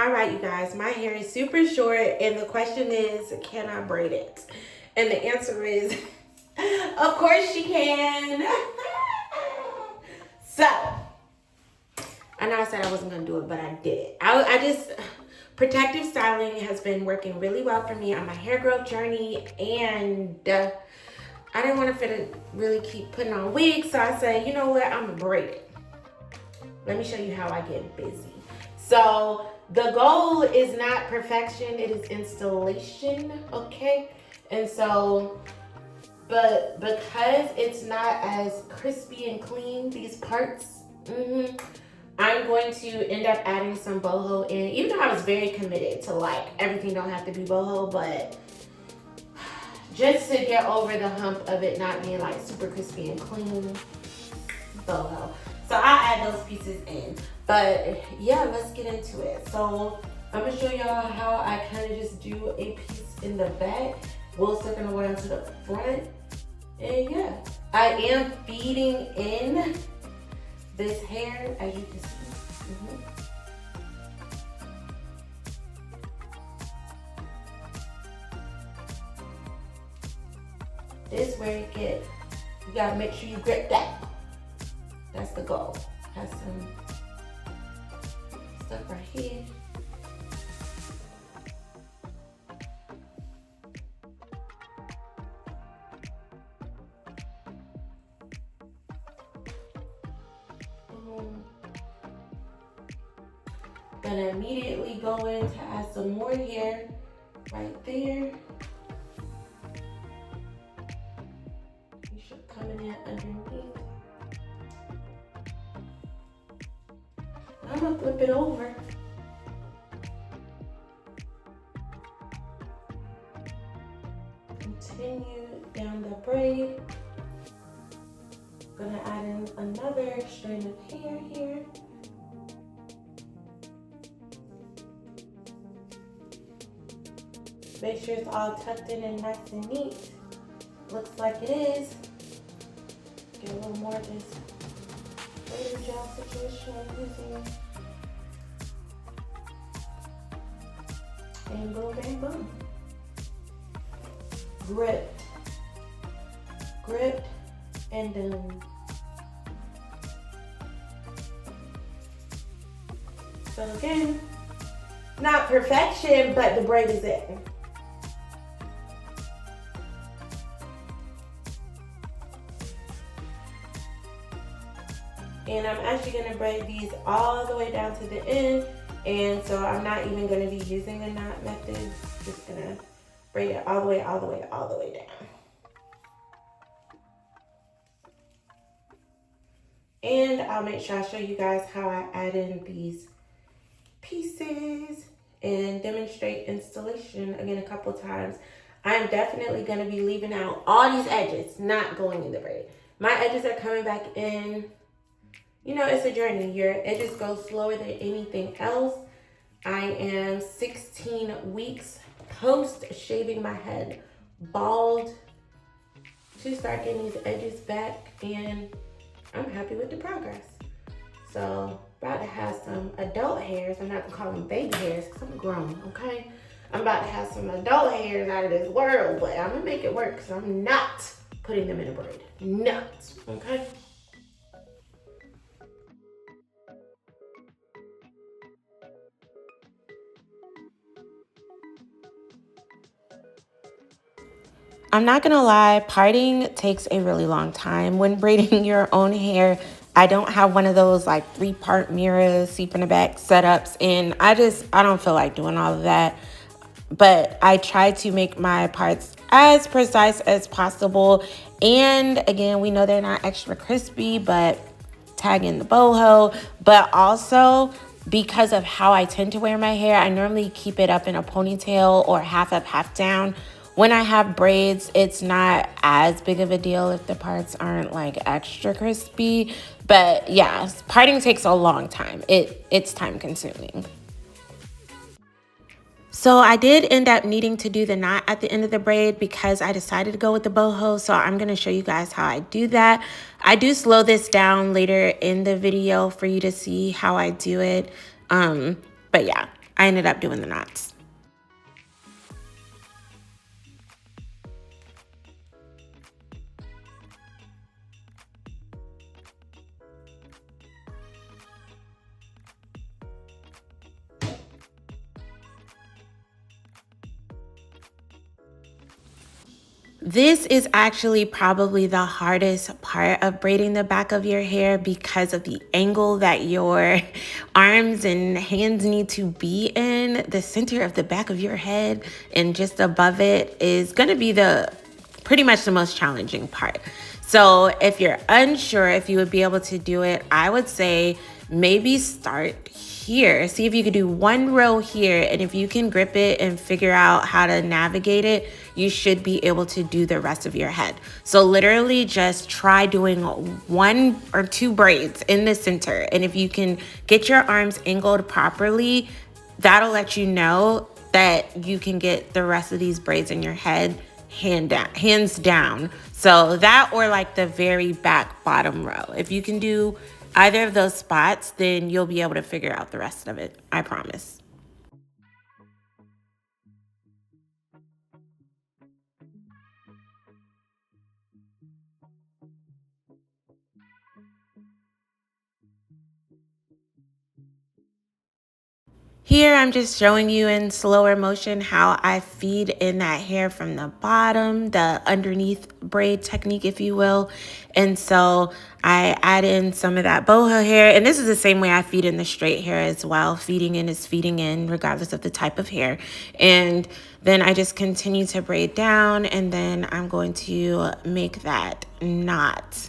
All right, you guys, my hair is super short, and the question is, can I braid it? And the answer is, of course she can. So, I know I said I wasn't going to do it, but I did it. I just, protective styling has been working really well for me on my hair growth journey, and I didn't want to really keep putting on wigs, so I said, you know what, I'm going to braid it. Let me show you how I get busy. So the goal is not perfection, it is installation, okay? And so, but because it's not as crispy and clean, these parts, I'm going to end up adding some boho in, even though I was very committed to like, everything don't have to be boho, but just to get over the hump of it not being like super crispy and clean, boho. So I'll add those pieces in. But yeah, let's get into it. So I'm gonna show y'all how I kind of just do a piece in the back. We'll stick gonna go down to the front. And yeah, I am feeding in this hair, as you can see. This where it gets, you gotta make sure you grip that. That's the goal. Have some stuff right here. Gonna immediately go in to add some more hair right there. You should come in underneath. I'm gonna flip it over. Continue down the braid. Gonna add in another strand of hair here. Make sure it's all tucked in and nice and neat. Looks like it is. Get a little more of this braid gel situation I'm using. And boom, bang, boom. Gripped, and done. So again, not perfection, but the braid is it. And I'm actually gonna braid these all the way down to the end. And so I'm not even gonna be using a knot method. Just gonna braid it all the way down. And I'll make sure I show you guys how I add in these pieces and demonstrate installation again a couple times. I'm definitely gonna be leaving out all these edges, not going in the braid. My edges are coming back in. You know, it's a journey. Your edges go slower than anything else. I am 16 weeks post shaving my head bald to start getting these edges back, and I'm happy with the progress. So, about to have some adult hairs. I'm not gonna call them baby hairs because I'm grown, okay? I'm about to have some adult hairs out of this world, but I'm gonna make it work because I'm not putting them in a braid. Not, okay? I'm not gonna lie, parting takes a really long time. When braiding your own hair, I don't have one of those like 3-part mirrors, seep in the back setups, and I don't feel like doing all of that. But I try to make my parts as precise as possible. And again, we know they're not extra crispy, but tag in the boho. But also, because of how I tend to wear my hair, I normally keep it up in a ponytail or half up, half down. When I have braids, it's not as big of a deal if the parts aren't like extra crispy. But yeah, parting takes a long time. It's time consuming. So I did end up needing to do the knot at the end of the braid because I decided to go with the boho. So I'm going to show you guys how I do that. I do slow this down later in the video for you to see how I do it. But yeah, I ended up doing the knots. This is actually probably the hardest part of braiding the back of your hair because of the angle that your arms and hands need to be in. The center of the back of your head and just above it is going to be the pretty much the most challenging part. So if you're unsure if you would be able to do it, I would say maybe start here. See if you could do one row here, and if you can grip it and figure out how to navigate it, you should be able to do the rest of your head. So literally just try doing 1 or 2 braids in the center, and if you can get your arms angled properly, that'll let you know that you can get the rest of these braids in your head hands down. So that, or like the very back bottom row. If you can do either of those spots, then you'll be able to figure out the rest of it. I promise. Here, I'm just showing you in slower motion how I feed in that hair from the bottom, the underneath braid technique, if you will. And so I add in some of that boho hair. And this is the same way I feed in the straight hair as well. Feeding in is feeding in regardless of the type of hair. And then I just continue to braid down, and then I'm going to make that knot.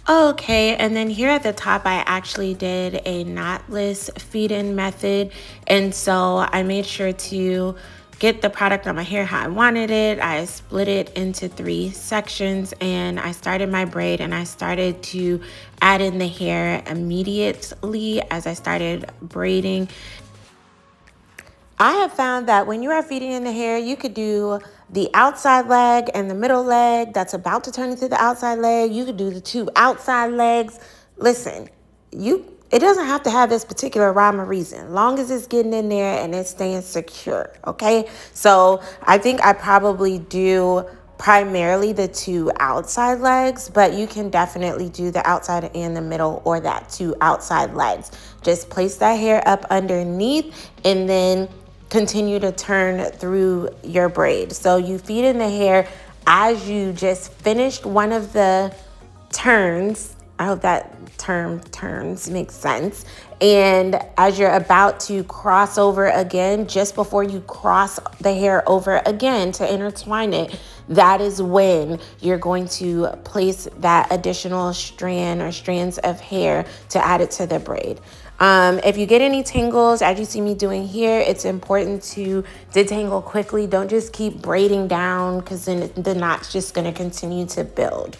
Okay, and then here at the top, I actually did a knotless feed-in method. And so I made sure to get the product on my hair how I wanted it. I split it into 3 sections, and I started my braid, and I started to add in the hair immediately as I started braiding. I have found that when you are feeding in the hair, you could do the outside leg and the middle leg that's about to turn into the outside leg. You could do the 2 outside legs. Listen, it doesn't have to have this particular rhyme or reason, long as it's getting in there and it's staying secure, okay? So I think I probably do primarily the 2 outside legs, but you can definitely do the outside and the middle, or that 2 outside legs. Just place that hair up underneath and then continue to turn through your braid. So you feed in the hair as you just finished one of the turns. I hope that term turns makes sense. And as you're about to cross over again, just before you cross the hair over again to intertwine it, that is when you're going to place that additional strand or strands of hair to add it to the braid. If you get any tangles, as you see me doing here, it's important to detangle quickly. Don't just keep braiding down, because then the knot's just going to continue to build.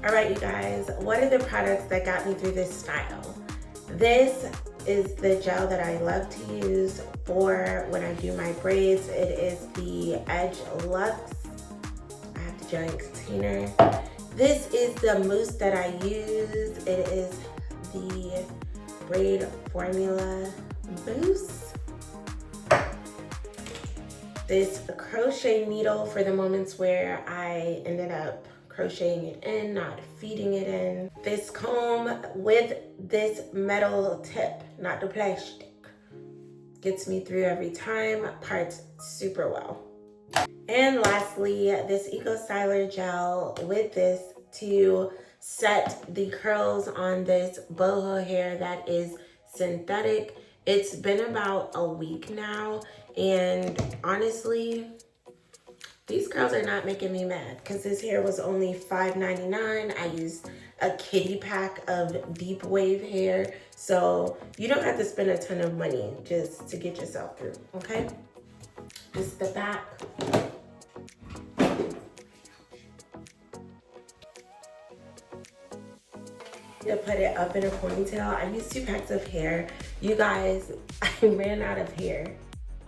All right, you guys, what are the products that got me through this style? This is the gel that I love to use for when I do my braids. It is the Edge Luxe. I have the giant container. This is the mousse that I use. It is the Braid Formula Mousse. This crochet needle for the moments where I ended up crocheting it in, not feeding it in. This comb with this metal tip, not the plastic. Gets me through every time, parts super well. And lastly, this Eco Styler gel with this to set the curls on this boho hair that is synthetic. It's been about a week now, and honestly, these curls are not making me mad because this hair was only $5.99. I used a kitty pack of deep wave hair, so you don't have to spend a ton of money just to get yourself through, okay? This is the back. To put it up in a ponytail. I used 2 packs of hair. You guys, I ran out of hair.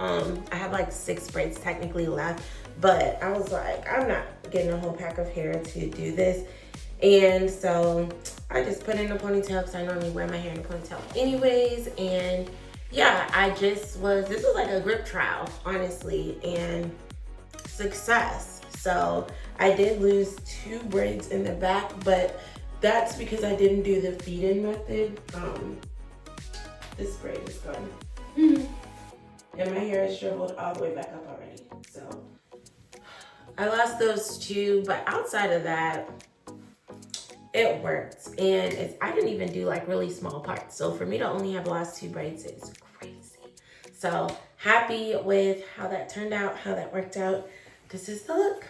I have like 6 braids technically left, but I was like, I'm not getting a whole pack of hair to do this. And so I just put it in a ponytail because I normally wear my hair in a ponytail anyways. And yeah, this was like a grip trial, honestly, and success. So I did lose 2 braids in the back, but that's because I didn't do the feed-in method. This braid is gone. And my hair is shriveled all the way back up already. So I lost those 2, but outside of that, it worked. And I didn't even do like really small parts. So for me to only have lost 2 braids is crazy. So happy with how that turned out, how that worked out. This is the look.